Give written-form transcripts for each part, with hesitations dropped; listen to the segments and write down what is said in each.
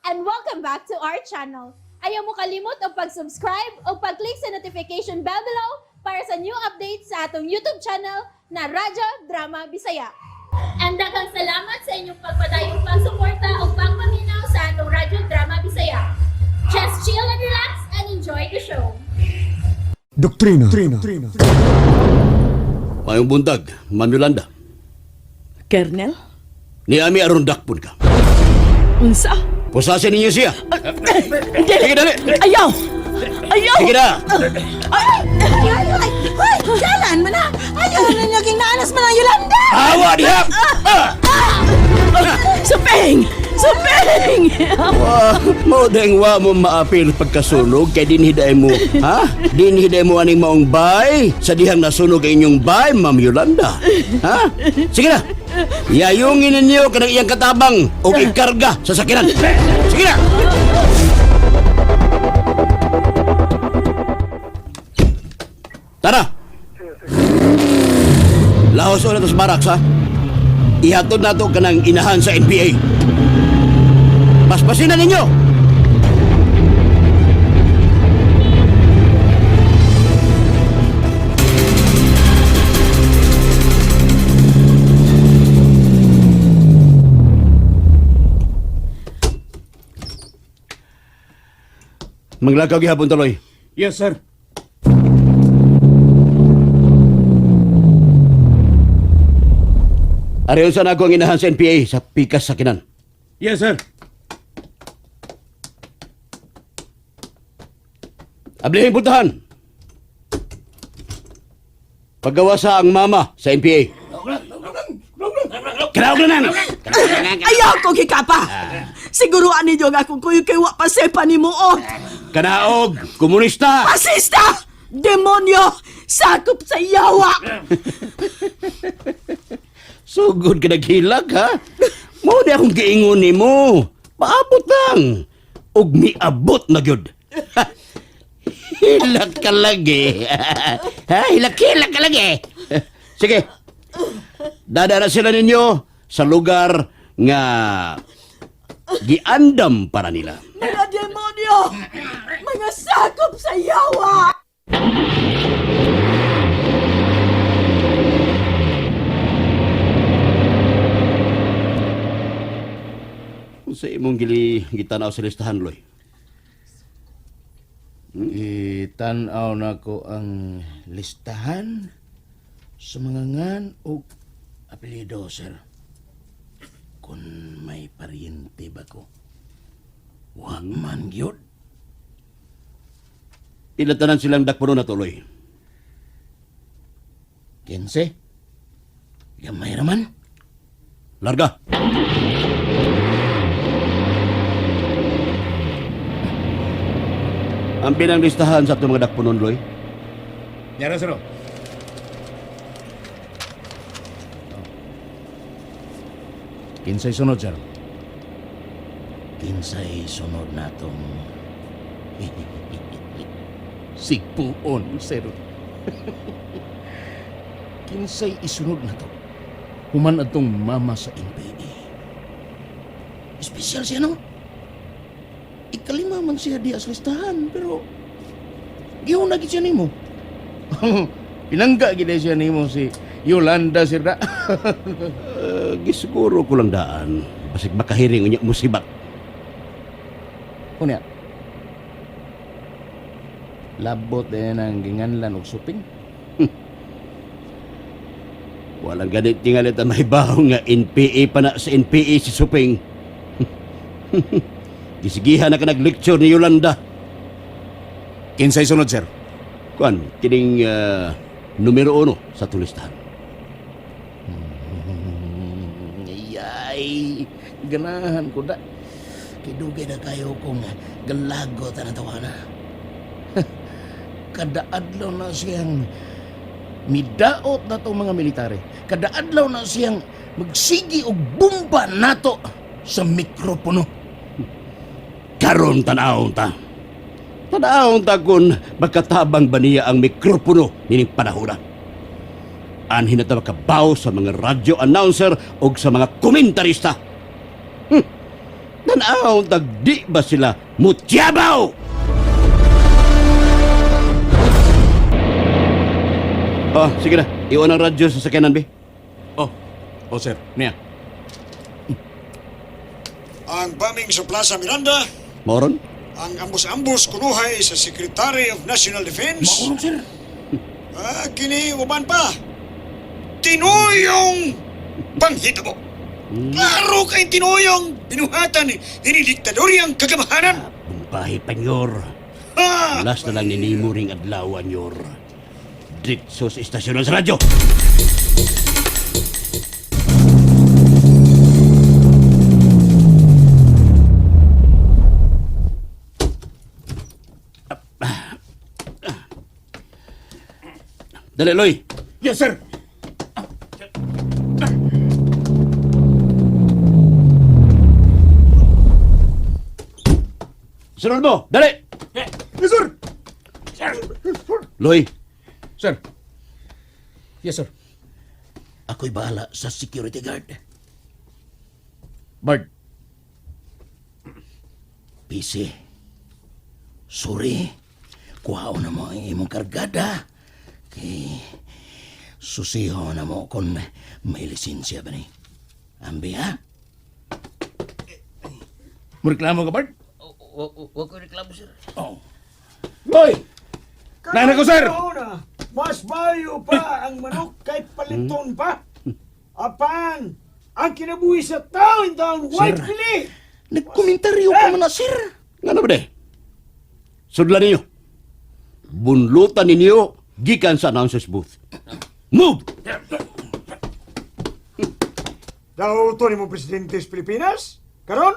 and welcome back to our channel. Ayaw mo kalimot o pag-subscribe o pag-click sa notification bell below para sa new updates sa atong YouTube channel na Radyo Drama Bisaya. And daghang salamat sa inyong pagpadayong pagsuporta o pagpaminaw sa atong Radyo Drama Bisaya. Just chill and relax and enjoy the show. Doktrina. Mayong buntag, Ma'am Yolanda. Kernel? Ni Ami aron dakpon ka. Unsa? Pusasin ninyo siya. Dili! Sige, dali! Ayaw! Ayaw! Sige na! Ay, jalan mo na! Ayaw na naging naanas mo ng Yolanda! Awa diha! Suping! Suping! Mo deng wa mo maapil pagkasunog kay dinhiday mo, ha? Dinhiday mo aning maong bay sa dihang nasunog ang inyong bay, Ma'am Yolanda. Ha? Sige na! Yayungin ninyo kanang iyang katabang o ikarga sa sakinan. Sige na! Tara! Lahos ulit sa baraks, ha? Ihatod na to kanang inahan sa NPA. Paspasin na ninyo! Maglakaw gihapon tuloy. Yes, sir. Ariyon sa ako ang inahan sa NPA sa pikas sakinan. Yes, sir. Ablihin puntahan. Paggawa sa ang mama sa NPA. Kinaog na nang! Ayaw ko kikapa! Siguruan ninyo nga kung kuyo kayo pa sepa ni Muot! Kanaog! Komunista! Pasista! Demonyo! Sakop sa yawa! Sugod ka naghilag, ha? Mo di akong giingon ni mo. Paabot lang. Ug miabot na gyud. Hilak ka lagi. Ha? Hilak ka lagi. Sige. Dadara sila ninyo sa lugar nga giandam para nila. Mga demonyo! Mga sakop sa yawa! Sa imong gitanaw sa listahan, Loy. Itanaw na ko ang listahan sa mga ngan o apelido, sir. Kung may paryente ba ko, huwag man yun. Ilatanan silang dakpuno na tuloy. 15? Gamay raman. Larga. Ang pinang listahan sa itong mga dakpunon, Loy. Yara, sir. Kinsay sunod, sir. Kinsay sunod na itong sigpuon, sir. Kinsay isunod na to. Human atong mama sa NPA. Espesyal siya, no? Ikalima man siya di as listahan, pero giyon na gid siya nimo. Pinangga gid siya nimo si Yolanda, sir da. Gisiguro ko lang daan. Basig makahiring unya musibat. Unya. Labot din ang ginganlan og suping. Walang ganit tingalit ang mahibaw nga NPA pa na sa NPA si Suping. Gisigihan na ka nag-lecture ni Yolanda. Kinsay sunod, sir? Kuan, kining numero 1 sa tulistahan. Ay, ganahan ko da. Kidugay na kayo kung galagot na tawana. Kada adlaw na siyang midaot na itong mga military. Kada adlaw na siyang magsigi og bomba nato sa mikropono. Karon tanawon ta. Tanawon ta kung magkatabang ba niya ang mikropono nining panahon na. Anhin na ta makabaw sa mga radio announcer o sa mga komentarista. Tanaw, tagdi ba sila mutyabaw? Oh, sige na. Iwan ang radyo sa sakyanan, be. Oh, sir. Niya. Ang bombing sa Plaza Miranda, Moron? ang ambus-ambus kunuhay sa Secretary of National Defense. Makulong, sir. Kini uban pa. Tinuyong panghitabo. Klaro kay tinuyong binuhatan ni diktadoryang kagamahanan. Bumpahe, panyor. Ha! Last na lang ninimo ring adlaw, anyor. Dito sa istasyon sa radyo. Dali, Loy. Yes, sir. Sunod mo, dali! Yes, sir. Loy, Sir. Yes, sir. ako'y bahala sa security guard. Bard. PC, sorry. Kuhao na mo ang imong kargada. Kay susiho na mo kung may lisensya ba ni. Ambi, ha? Muriklamo ka, Bard? Huwag ko reklamo, sir. Loy! Nana ko, sir! Mas bayo pa ang manok kay paliton pa. Apan, ang kinabuhi sa taon daw white pili. Nagkomentaryo ka man na, sir. Nga na ba de? Sudlan ninyo. Bunlutan ninyo gikan sa announcer's booth. Move! Daw to ni mo presidente sa Pilipinas? Karon?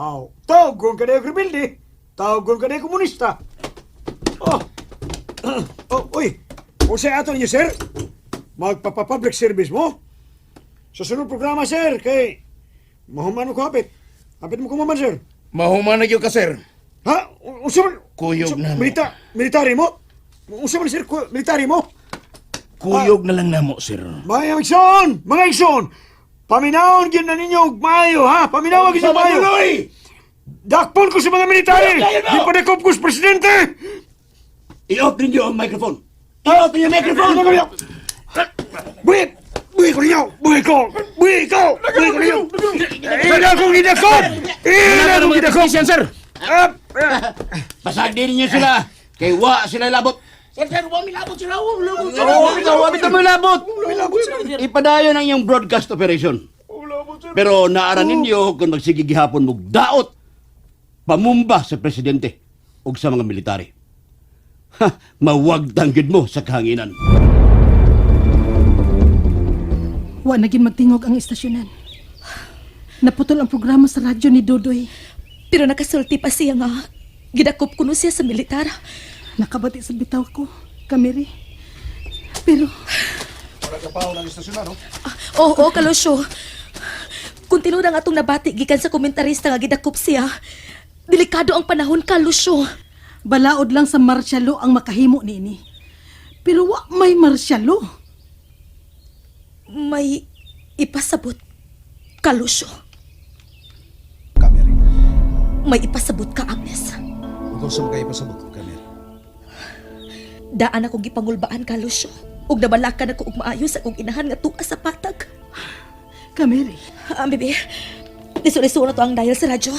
Aw, tawgon ka na yung rebelde. Tawgon ka na yung komunista. Uy. O sa ato niyo, sir? Magpapapublic service mo? Sa sunod programa, sir, kay mahuman ko hapit. Hapit mo kumaman, sir. Mahuman na ka, sir. Ha? Unsa man? Kuyog na mo. Military mo? Unsa man, sir? Military mo? Kuyog na lang namo, sir. Mga igsoon! Mga igsoon! Paminawon gyud na ninyo og maayo, ha? Paminawon gyud sa maayo. Dakpon ko sa mga military! Di pa nakop ko sa presidente! I-off ninyo ang microphone. I-off ninyo ang microphone! Buhit! Buhit ko ninyo! Buhit ko! Buhit ko! Buhit ko ninyo! Ina kong gidakop! Ina kong gidakop! Yan, sir. Pasagdi ninyo sila. Kay wa sila labot. Sir, wa mi labot sila. Wa mi labot. Ipadayon ang iyong broadcast operation. Pero naaran ninyo kung magsige gihapon mo daot pamumba sa presidente ug sa mga military. Ha, mawagtang gid mo sa kahanginan. Wa naging magtingog ang istasyonan. Naputol ang programa sa radyo ni Dudoy. Pero nakasulti pa siya nga. Gidakop kuno siya sa militar. Nakabati sa bitaw ko, Kamiri. Pero Oo, Kalosyo. Kung tinuod ang atong nabati gikan sa komentarista nga gidakop siya, delikado ang panahon, Kalosyo. balaod lang sa marsyalo ang makahimo nini. Pero wa may marsyalo. May ipasabot, Kalosyo. Kameri. May ipasabot ka, Agnes. Kung sa mga ipasabot, Kameri. Daan ako gipangulbaan, Kalosyo. Ug nabalakan ako og maayo sa kong inahan nga tuwa sa patag. Kameri. Bebe, liso-liso na to ang dial sa radyo.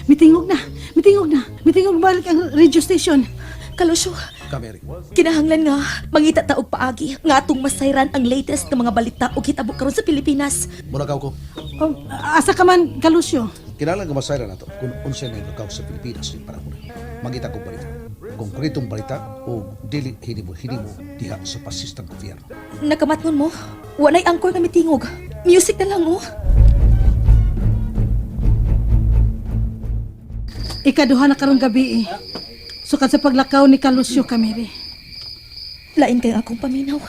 Mitingog na. Mitingog na. Mitingog balik ang radio station. Kalosyo, Kameri. kinahanglan nga mangita ta og paagi nga atong masayran ang latest nga mga balita ug hitabo karon sa Pilipinas. Muna ka ko. Oh, asa ka man, Kalusyo? Kailangan kamasayra na to kung unsa na lukaw sa Pilipinas yung panahon. Mangita kong balita. Konkretong balita o dili hinimo diha sa pasistang gobyerno. Nakamatngon mo, walay angkor nga mitingog. Music na lang, oh. Ikaduha na karong gabi eh. Sukad sa paglakaw ni Kalusyo, Kameri. Lain kay akong paminaw.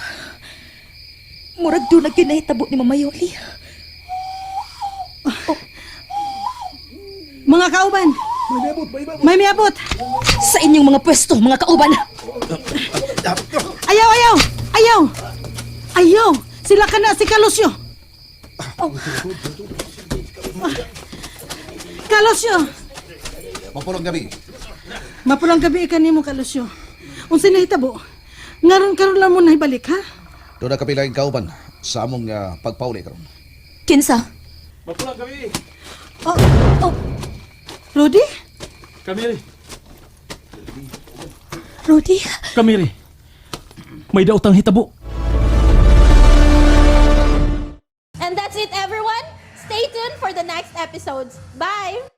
Murag doon na ginahitabo ni Mama Yoli. Mga kauban! May miabot! Sa inyong mga pwesto, mga kauban! Ayaw! Ayaw! Ayaw! Ayaw! Sila ka na si Kalosyo! Kalosyo! Mapulong gabi. Mapulang gabi ka nimo, Kalosyo. Unsa nahitabo? Ngaron lang mo nahibalik, ha? Doon na kapilaing kauban sa among pagpauli karon. Kinsa? Oh, Rudy? Rudy? Kamiri, may daotang hitabo. And that's it, everyone. Stay tuned for the next episodes. Bye!